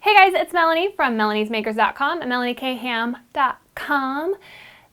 Hey guys, it's Melanie from melaniesmakers.com and melaniekham.com.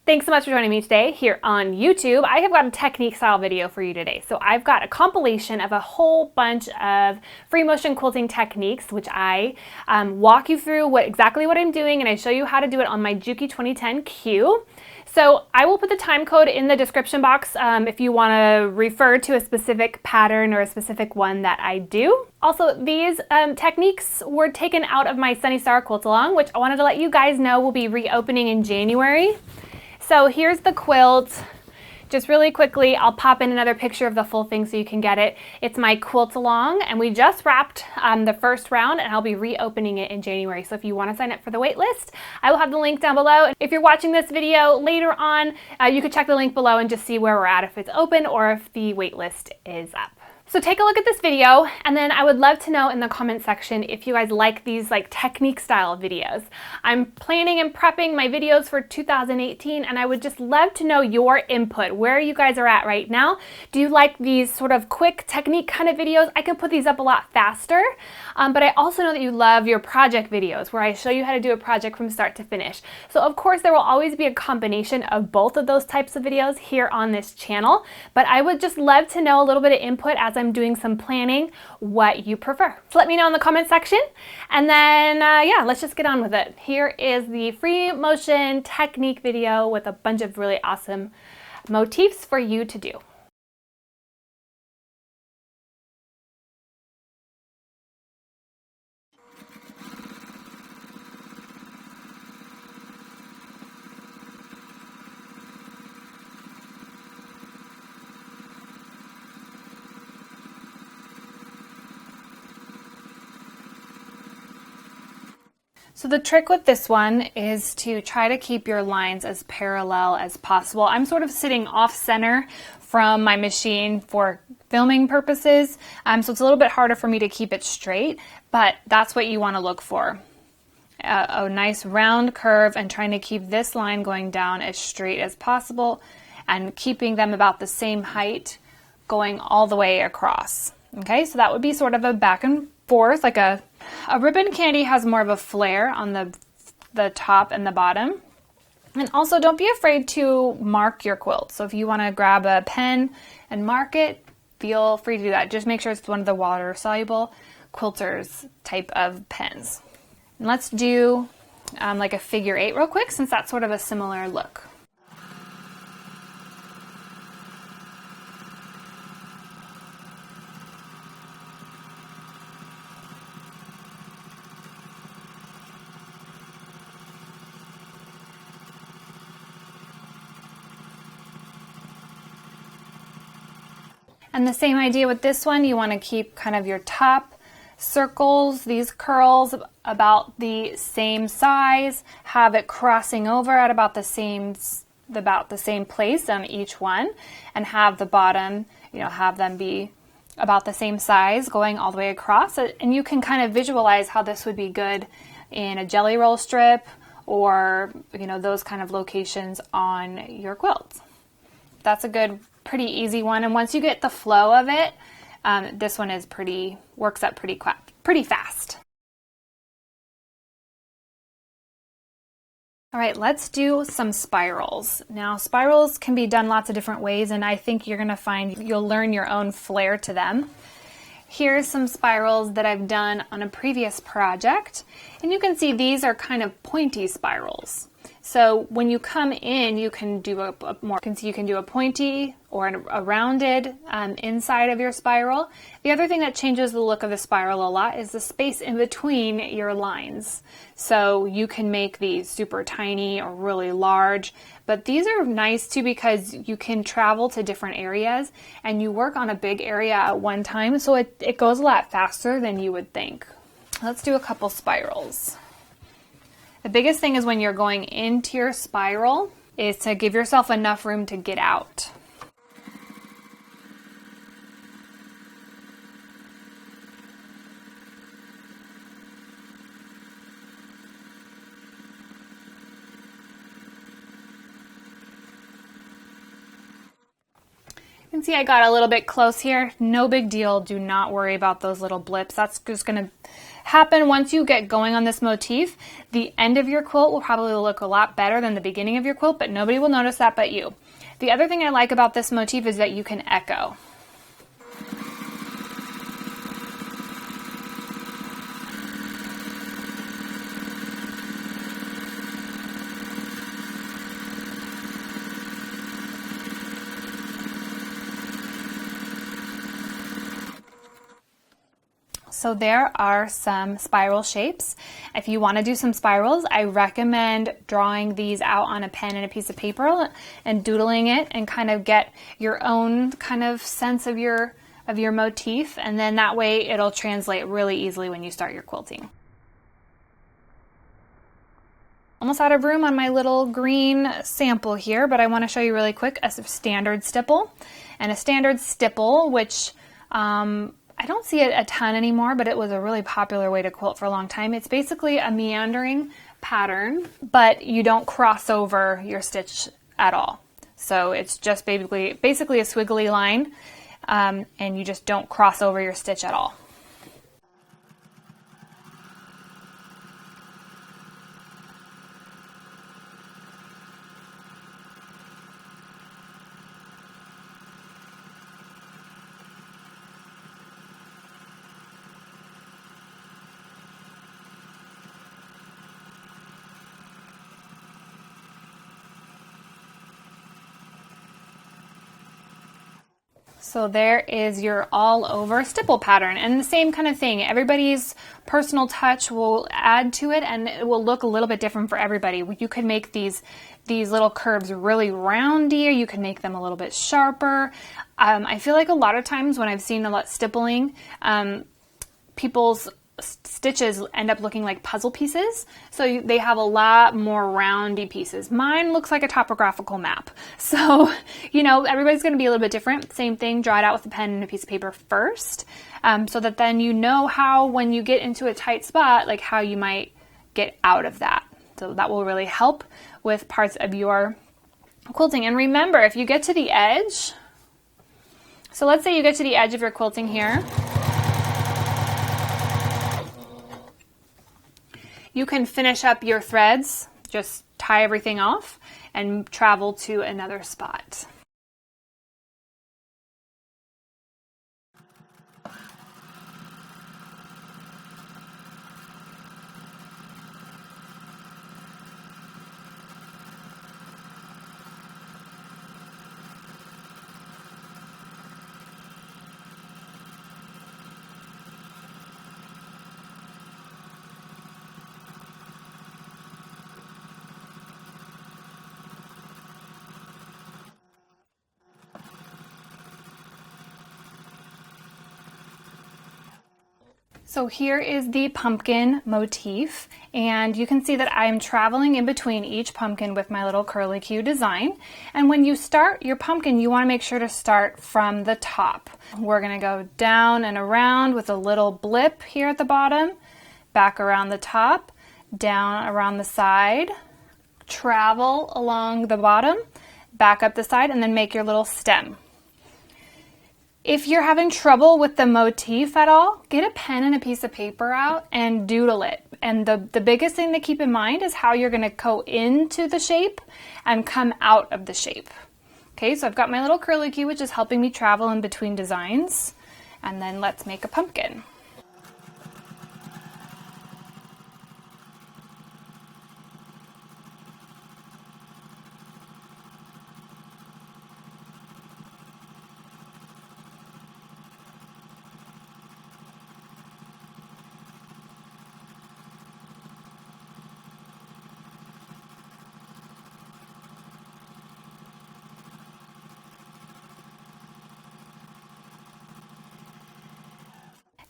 Thanks so much for joining me today here on YouTube. I have got a technique style video for you today. So I've got a compilation of a whole bunch of free motion quilting techniques, which I walk you through exactly what I'm doing, and I show you how to do it on my Juki 2010Q. So I will put the time code in the description box if you want to refer to a specific pattern or a specific one that I do. Also, these techniques were taken out of my Sunny Star Quilt Along, which I wanted to let you guys know will be reopening in January. So here's the quilt. Just really quickly, I'll pop in another picture of the full thing so you can get it. It's my quilt along, and we just wrapped the first round, and I'll be reopening it in January. So if you want to sign up for the wait list, I will have the link down below. If you're watching this video later on, you could check the link below and just see where we're at, if it's open or if the wait list is up. So take a look at this video, and then I would love to know in the comment section if you guys like these technique style videos. I'm planning and prepping my videos for 2018, and I would just love to know your input, where you guys are at right now. Do you like these sort of quick technique kind of videos? I can put these up a lot faster, but I also know that you love your project videos where I show you how to do a project from start to finish. So of course there will always be a combination of both of those types of videos here on this channel, but I would just love to know a little bit of input as I'm doing some planning, what you prefer. So let me know in the comment section, and then yeah, let's just get on with it. Here is the free motion technique video with a bunch of really awesome motifs for you to do. So the trick with this one is to try to keep your lines as parallel as possible. I'm sort of sitting off center from my machine for filming purposes, so it's a little bit harder for me to keep it straight, but that's what you want to look for. A nice round curve, and trying to keep this line going down as straight as possible and keeping them about the same height going all the way across. Okay, so that would be sort of a back and forth, like a ribbon candy has more of a flare on the top and the bottom. And also, don't be afraid to mark your quilt. So if you want to grab a pen and mark it, feel free to do that. Just make sure it's one of the water soluble quilters type of pens. And let's do like a figure 8 real quick, since that's sort of a similar look. And the same idea with this one, you want to keep kind of your top circles, these curls, about the same size, have it crossing over at about the same place on each one, and have the bottom, have them be about the same size going all the way across. And you can kind of visualize how this would be good in a jelly roll strip or, those kind of locations on your quilt. That's a good, pretty easy one, and once you get the flow of it, this one is works up pretty fast. All right, let's do some spirals. Now, spirals can be done lots of different ways, and I think you're gonna find you'll learn your own flair to them. Here's some spirals that I've done on a previous project, and you can see these are kind of pointy spirals. So when you come in, you can do you can do a pointy or a rounded inside of your spiral. The other thing that changes the look of the spiral a lot is the space in between your lines. So you can make these super tiny or really large, but these are nice too because you can travel to different areas and you work on a big area at one time, so it goes a lot faster than you would think. Let's do a couple spirals. The biggest thing is when you're going into your spiral is to give yourself enough room to get out. You can see I got a little bit close here. No big deal. Do not worry about those little blips. That's just going to happen once you get going on this motif. The end of your quilt will probably look a lot better than the beginning of your quilt, but nobody will notice that but you. The other thing I like about this motif is that you can echo. So there are some spiral shapes. If you want to do some spirals, I recommend drawing these out on a pen and a piece of paper and doodling it and kind of get your own kind of sense of your motif, and then that way it'll translate really easily when you start your quilting. Almost out of room on my little green sample here, but I want to show you really quick a standard stipple. And a standard stipple, which I don't see it a ton anymore, but it was a really popular way to quilt for a long time. It's basically a meandering pattern, but you don't cross over your stitch at all. So it's just basically a squiggly line, and you just don't cross over your stitch at all. So there is your all over stipple pattern, and the same kind of thing. Everybody's personal touch will add to it, and it will look a little bit different for everybody. You could make these little curves really roundy, or you can make them a little bit sharper. I feel like a lot of times when I've seen a lot stippling, people's stitches end up looking like puzzle pieces, so they have a lot more roundy pieces. Mine looks like a topographical map. So, you know, everybody's going to be a little bit different. Same thing, draw it out with a pen and a piece of paper first, so that then you know how, when you get into a tight spot, like how you might get out of that. So that will really help with parts of your quilting. And remember, if you get to the edge, so let's say you get to the edge of your quilting here, you can finish up your threads, just tie everything off and travel to another spot. So here is the pumpkin motif, and you can see that I'm traveling in between each pumpkin with my little curlicue design. And when you start your pumpkin, you want to make sure to start from the top. We're going to go down and around with a little blip here at the bottom, back around the top, down around the side, travel along the bottom, back up the side, and then make your little stem. If you're having trouble with the motif at all, get a pen and a piece of paper out and doodle it. And the biggest thing to keep in mind is how you're going to go into the shape and come out of the shape. Okay, so I've got my little curlicue, which is helping me travel in between designs. And then let's make a pumpkin.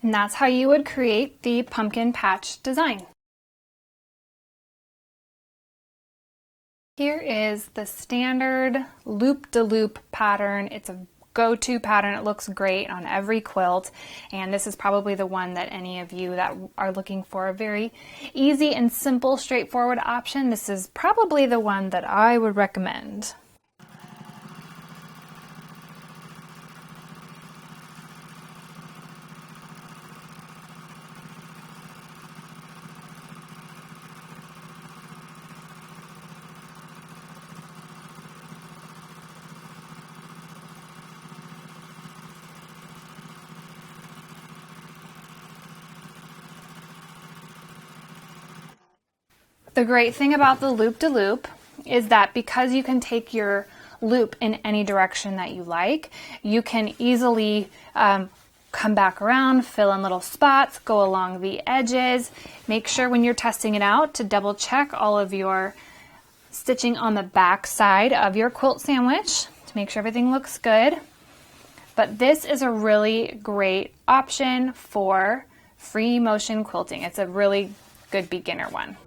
And that's how you would create the pumpkin patch design. Here is the standard loop-de-loop pattern. It's a go-to pattern. It looks great on every quilt, and this is probably the one that any of you that are looking for a very easy and simple, straightforward option, this is probably the one that I would recommend. The great thing about the loop-de-loop is that because you can take your loop in any direction that you like, you can easily come back around, fill in little spots, go along the edges. Make sure when you're testing it out to double check all of your stitching on the back side of your quilt sandwich to make sure everything looks good. But this is a really great option for free motion quilting. It's a really good beginner one.